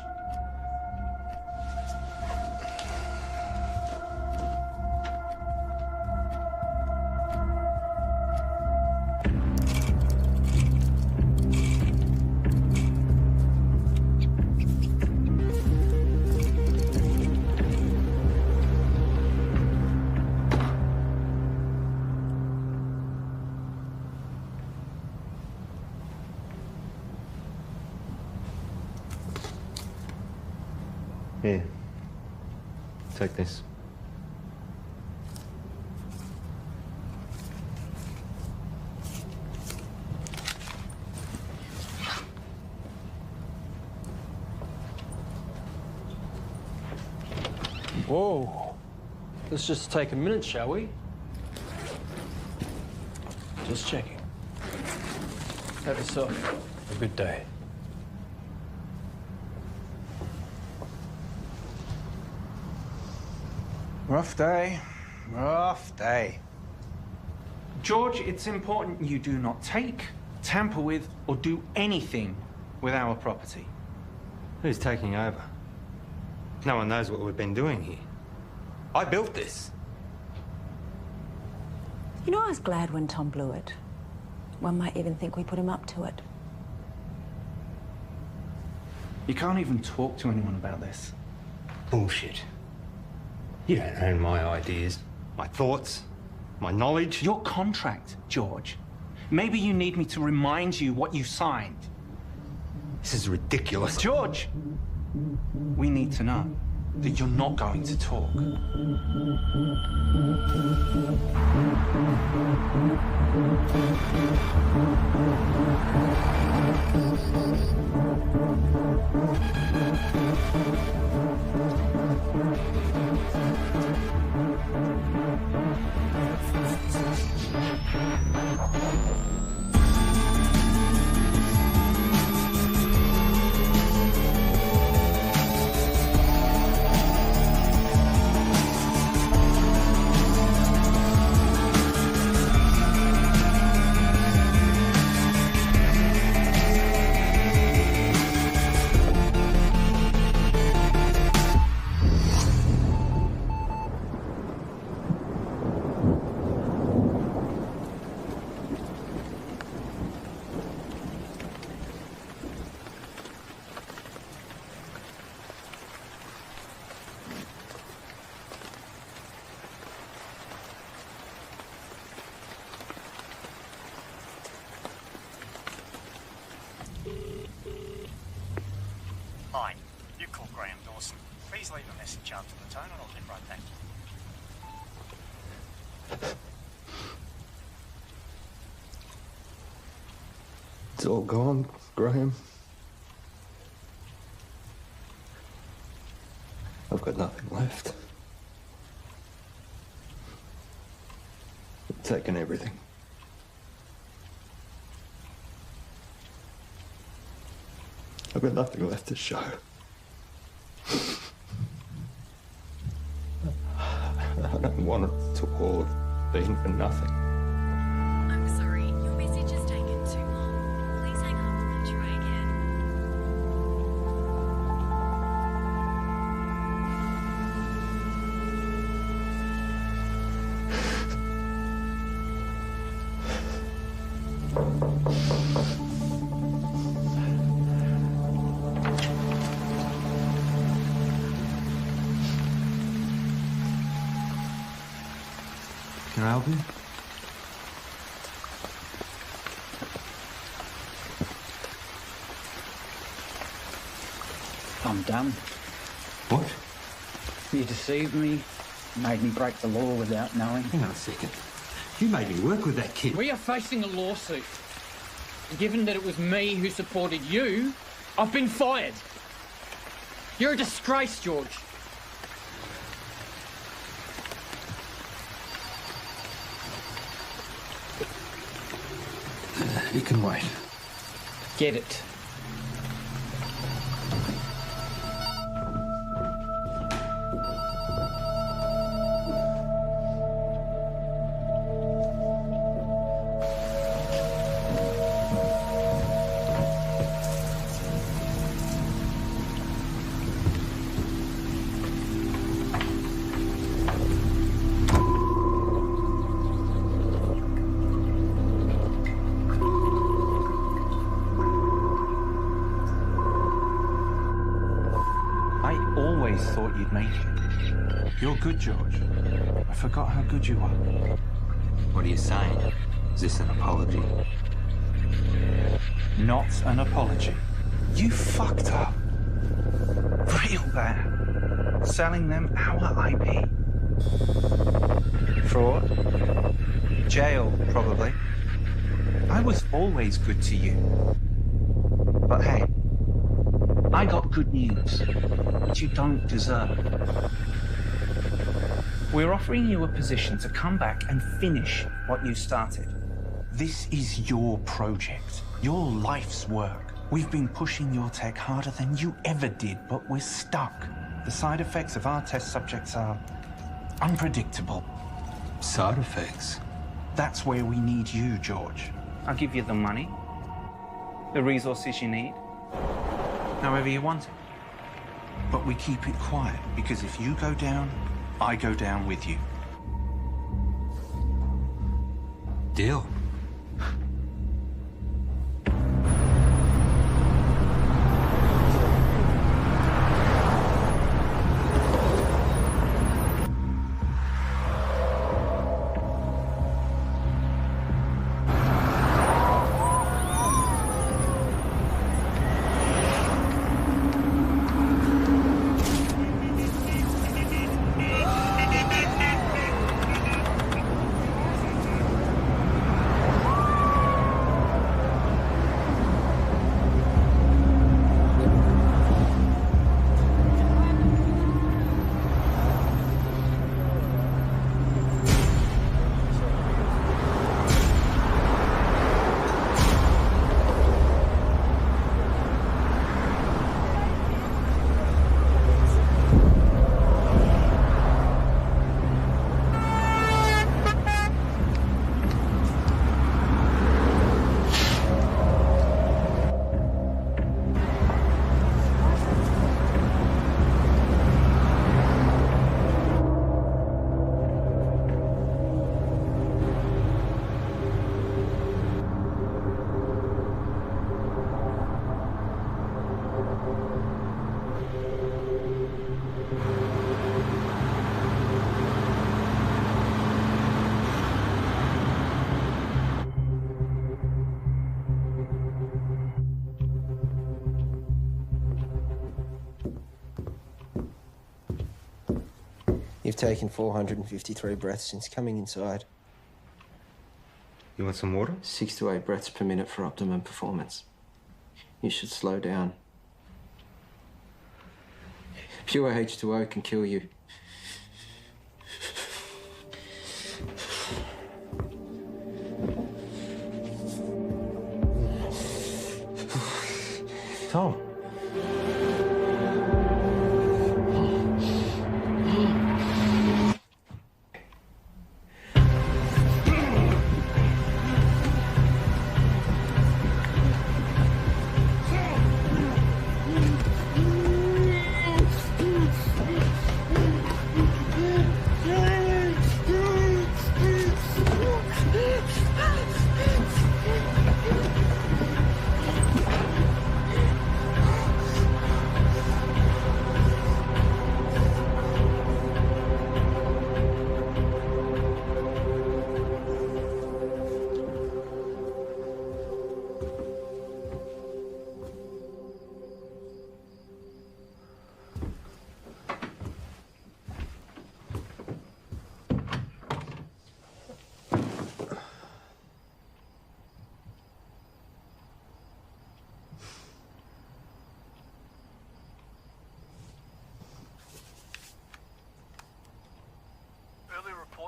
Here. Take this. Whoa. Let's just take a minute, shall we? Just checking. Have yourself a good day. Rough day. Rough day. George, it's important you do not take, tamper with, or do anything with our property. Who's taking over? No one knows what we've been doing here. I built this. You know, I was glad when Tom blew it. One might even think we put him up to it. You can't even talk to anyone about this. Bullshit. You don't own my ideas, my thoughts, my knowledge. Your contract, George. Maybe you need me to remind you what you signed. This is ridiculous. George! We need to know that you're not going to talk. Hi, you call Graham Dawson. Please leave a message after the tone and I'll get right back to you. It's all gone, Graham. I've got nothing left. They've taken everything. I've got nothing left to show. I don't want it to all have been for nothing. I'm sorry, your message has taken too long. Please hang up and try again. Can I help you? I'm done. What? You deceived me, made me break the law without knowing. Hang on a second. You made me work with that kid. We are facing a lawsuit. Given that it was me who supported you, I've been fired. You're a disgrace, George. You can wait. Get it. always thought you'd make it. You're good, George. I forgot how good you are. What are you saying? Is this an apology? Not an apology. You fucked up. Real bad. Selling them our IP. Fraud. Jail, probably. I was always good to you. But hey, I got good news that you don't deserve. We're offering you a position to come back and finish what you started. This is your project, your life's work. We've been pushing your tech harder than you ever did, but we're stuck. The side effects of our test subjects are unpredictable. Side effects? That's where we need you, George. I'll give you the money, the resources you need, however you want it. But we keep it quiet, because if you go down, I go down with you. Deal. You've taken 453 breaths since coming inside. You want some water? 6 to 8 breaths per minute for optimum performance. You should slow down. Pure H2O can kill you. Tom.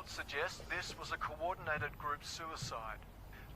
Suggest this was a coordinated group suicide.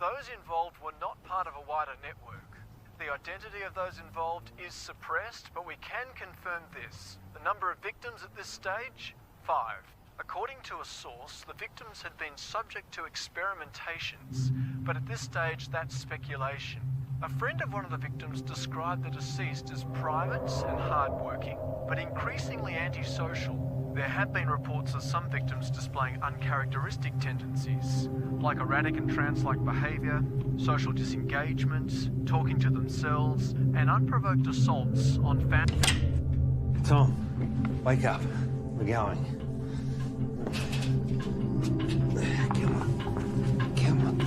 Those involved were not part of a wider network. The identity of those involved is suppressed, but we can confirm this. The number of victims at this stage? 5. According to a source, the victims had been subject to experimentations, but at this stage that's speculation. A friend of one of the victims described the deceased as private and hardworking, but increasingly antisocial. There have been reports of some victims displaying uncharacteristic tendencies, like erratic and trance-like behaviour, social disengagement, talking to themselves, and unprovoked assaults on family. Tom. Wake up. We're going. Come on. Come on.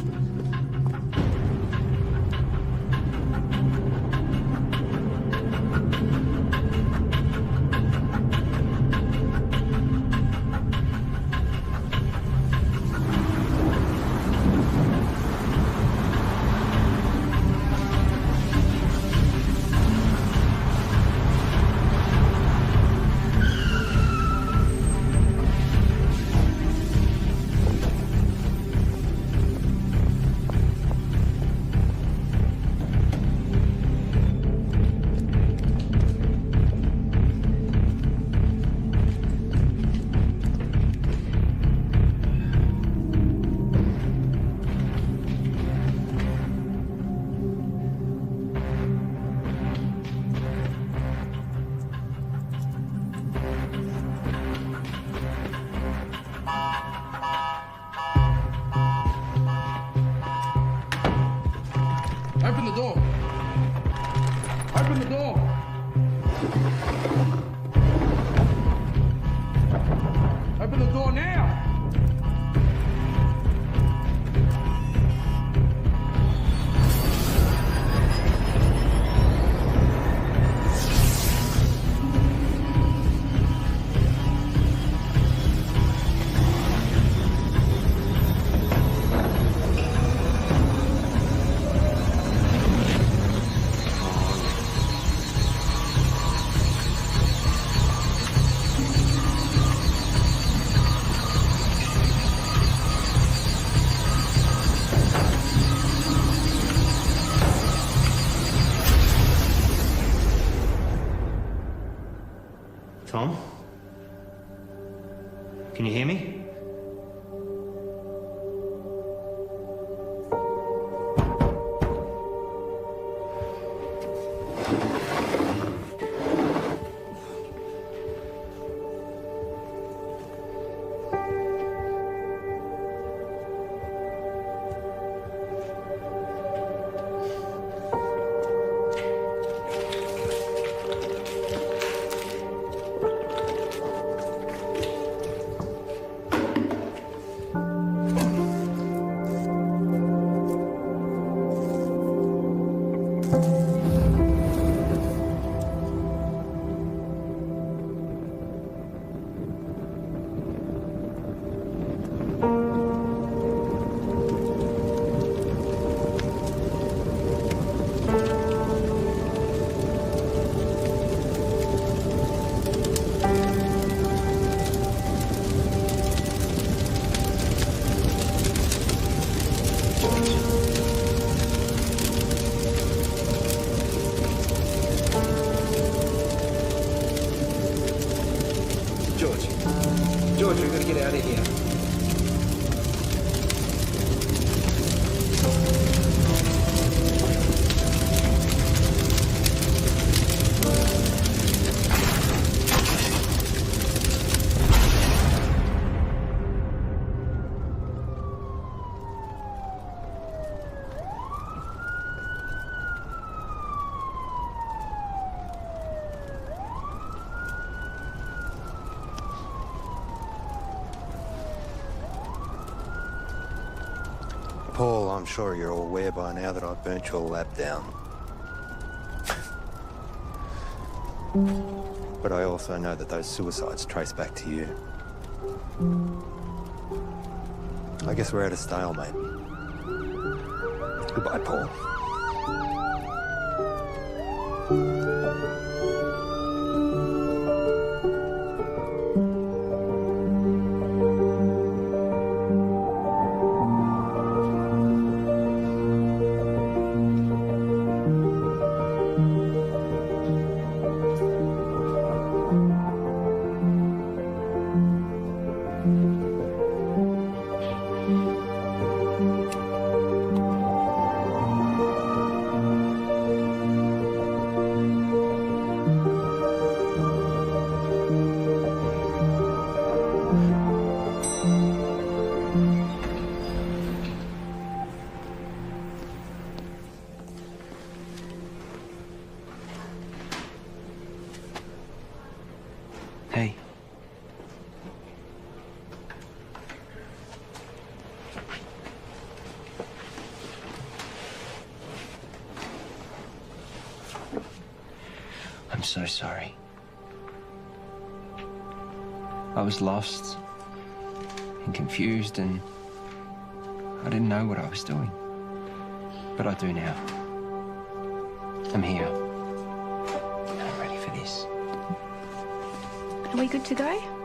Open the door. Open the door. Open the door now. Tom? Can you hear me? George, we've got to get out of here. Paul, I'm sure you're all aware by now that I've burnt your lab down. But I also know that those suicides trace back to you. I guess we're at a stalemate. Goodbye, Paul. I'm so sorry. I was lost and confused, and I didn't know what I was doing. But I do now. I'm here. I'm ready for this. Are we good to go?